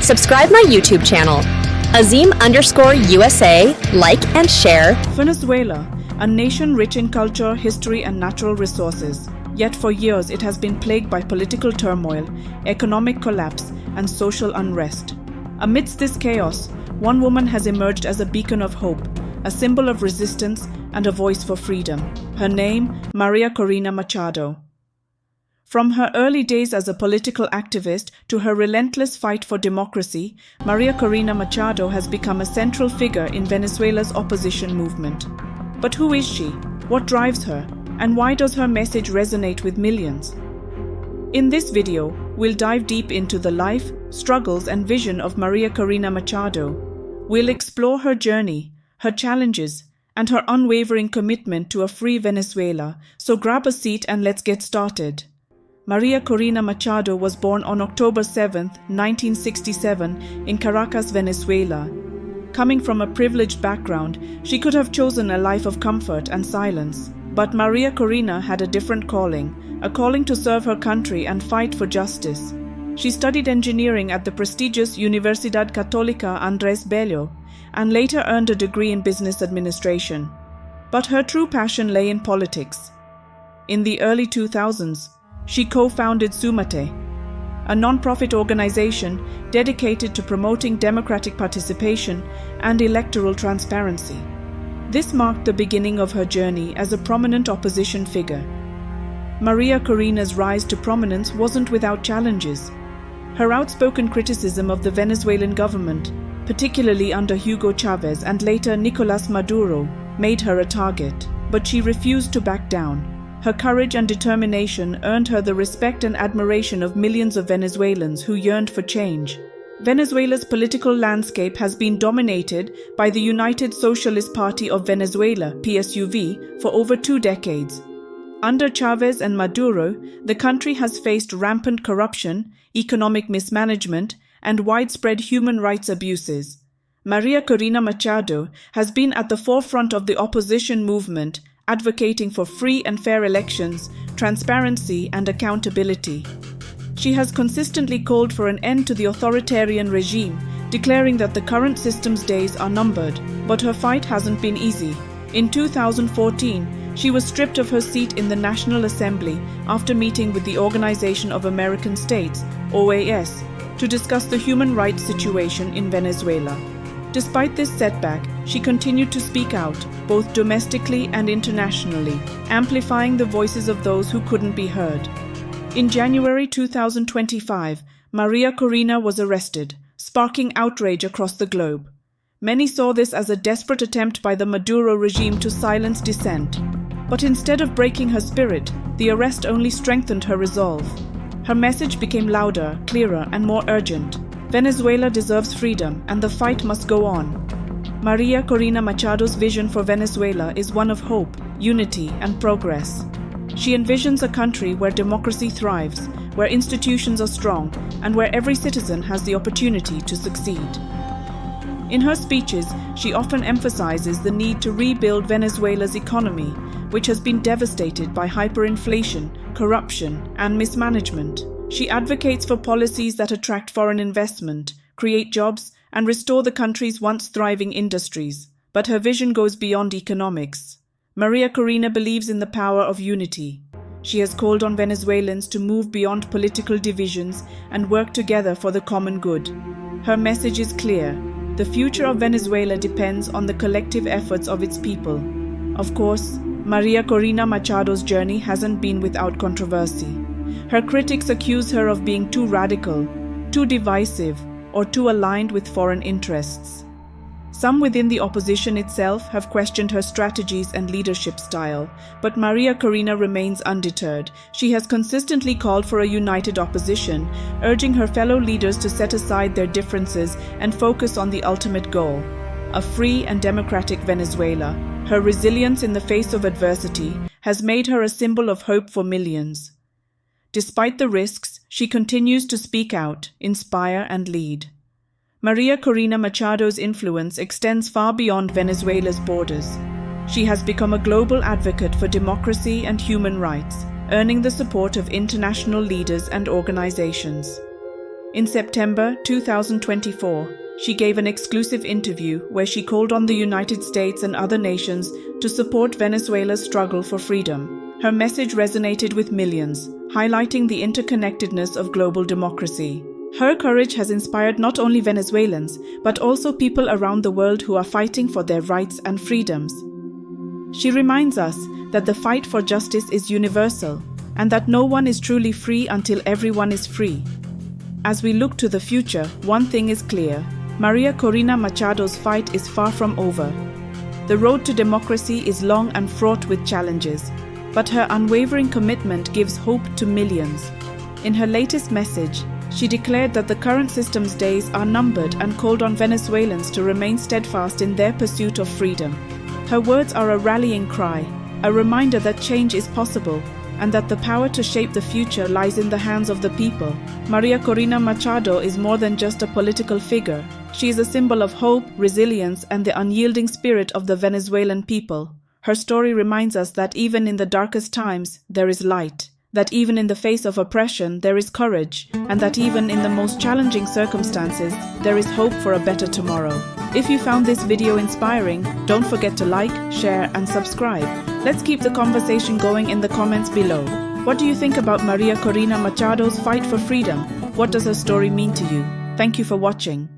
Subscribe my YouTube channel, Azeem_USA, like and share. Venezuela, a nation rich in culture, history, and natural resources. Yet for years it has been plagued by political turmoil, economic collapse, and social unrest. Amidst this chaos, one woman has emerged as a beacon of hope, a symbol of resistance, and a voice for freedom. Her name, María Corina Machado. From her early days as a political activist to her relentless fight for democracy, María Corina Machado has become a central figure in Venezuela's opposition movement. But who is she? What drives her? And why does her message resonate with millions? In this video, we'll dive deep into the life, struggles, and vision of María Corina Machado. We'll explore her journey, her challenges, and her unwavering commitment to a free Venezuela. So grab a seat and let's get started. María Corina Machado was born on October 7, 1967, in Caracas, Venezuela. Coming from a privileged background, she could have chosen a life of comfort and silence. But María Corina had a different calling, a calling to serve her country and fight for justice. She studied engineering at the prestigious Universidad Católica Andrés Bello, and later earned a degree in business administration. But her true passion lay in politics. In the early 2000s, she co-founded Sumate, a non-profit organization dedicated to promoting democratic participation and electoral transparency. This marked the beginning of her journey as a prominent opposition figure. María Corina's rise to prominence wasn't without challenges. Her outspoken criticism of the Venezuelan government, particularly under Hugo Chavez and later Nicolás Maduro, made her a target, but she refused to back down. Her courage and determination earned her the respect and admiration of millions of Venezuelans who yearned for change. Venezuela's political landscape has been dominated by the United Socialist Party of Venezuela, PSUV, for over 2 decades. Under Chavez and Maduro, the country has faced rampant corruption, economic mismanagement, and widespread human rights abuses. María Corina Machado has been at the forefront of the opposition movement, advocating for free and fair elections, transparency, and accountability. She has consistently called for an end to the authoritarian regime, declaring that the current system's days are numbered. But her fight hasn't been easy. In 2014, she was stripped of her seat in the National Assembly after meeting with the Organization of American States, OAS, to discuss the human rights situation in Venezuela. Despite this setback, she continued to speak out, both domestically and internationally, amplifying the voices of those who couldn't be heard. In January 2025, María Corina was arrested, sparking outrage across the globe. Many saw this as a desperate attempt by the Maduro regime to silence dissent. But instead of breaking her spirit, the arrest only strengthened her resolve. Her message became louder, clearer, and more urgent. Venezuela deserves freedom, and the fight must go on. María Corina Machado's vision for Venezuela is one of hope, unity, and progress. She envisions a country where democracy thrives, where institutions are strong, and where every citizen has the opportunity to succeed. In her speeches, she often emphasizes the need to rebuild Venezuela's economy, which has been devastated by hyperinflation, corruption, and mismanagement. She advocates for policies that attract foreign investment, create jobs, and restore the country's once thriving industries. But her vision goes beyond economics. María Corina believes in the power of unity. She has called on Venezuelans to move beyond political divisions and work together for the common good. Her message is clear. The future of Venezuela depends on the collective efforts of its people. Of course, María Corina Machado's journey hasn't been without controversy. Her critics accuse her of being too radical, too divisive, or too aligned with foreign interests. Some within the opposition itself have questioned her strategies and leadership style, but María Corina remains undeterred. She has consistently called for a united opposition, urging her fellow leaders to set aside their differences and focus on the ultimate goal, a free and democratic Venezuela. Her resilience in the face of adversity has made her a symbol of hope for millions. Despite the risks, she continues to speak out, inspire, and lead. María Corina Machado's influence extends far beyond Venezuela's borders. She has become a global advocate for democracy and human rights, earning the support of international leaders and organizations. In September 2024, she gave an exclusive interview where she called on the United States and other nations to support Venezuela's struggle for freedom. Her message resonated with millions, highlighting the interconnectedness of global democracy. Her courage has inspired not only Venezuelans, but also people around the world who are fighting for their rights and freedoms. She reminds us that the fight for justice is universal, and that no one is truly free until everyone is free. As we look to the future, one thing is clear: María Corina Machado's fight is far from over. The road to democracy is long and fraught with challenges, but her unwavering commitment gives hope to millions. In her latest message, she declared that the current system's days are numbered and called on Venezuelans to remain steadfast in their pursuit of freedom. Her words are a rallying cry, a reminder that change is possible, and that the power to shape the future lies in the hands of the people. María Corina Machado is more than just a political figure. She is a symbol of hope, resilience, and the unyielding spirit of the Venezuelan people. Her story reminds us that even in the darkest times, there is light, that even in the face of oppression, there is courage, and that even in the most challenging circumstances, there is hope for a better tomorrow. If you found this video inspiring, don't forget to like, share, and subscribe. Let's keep the conversation going in the comments below. What do you think about María Corina Machado's fight for freedom? What does her story mean to you? Thank you for watching.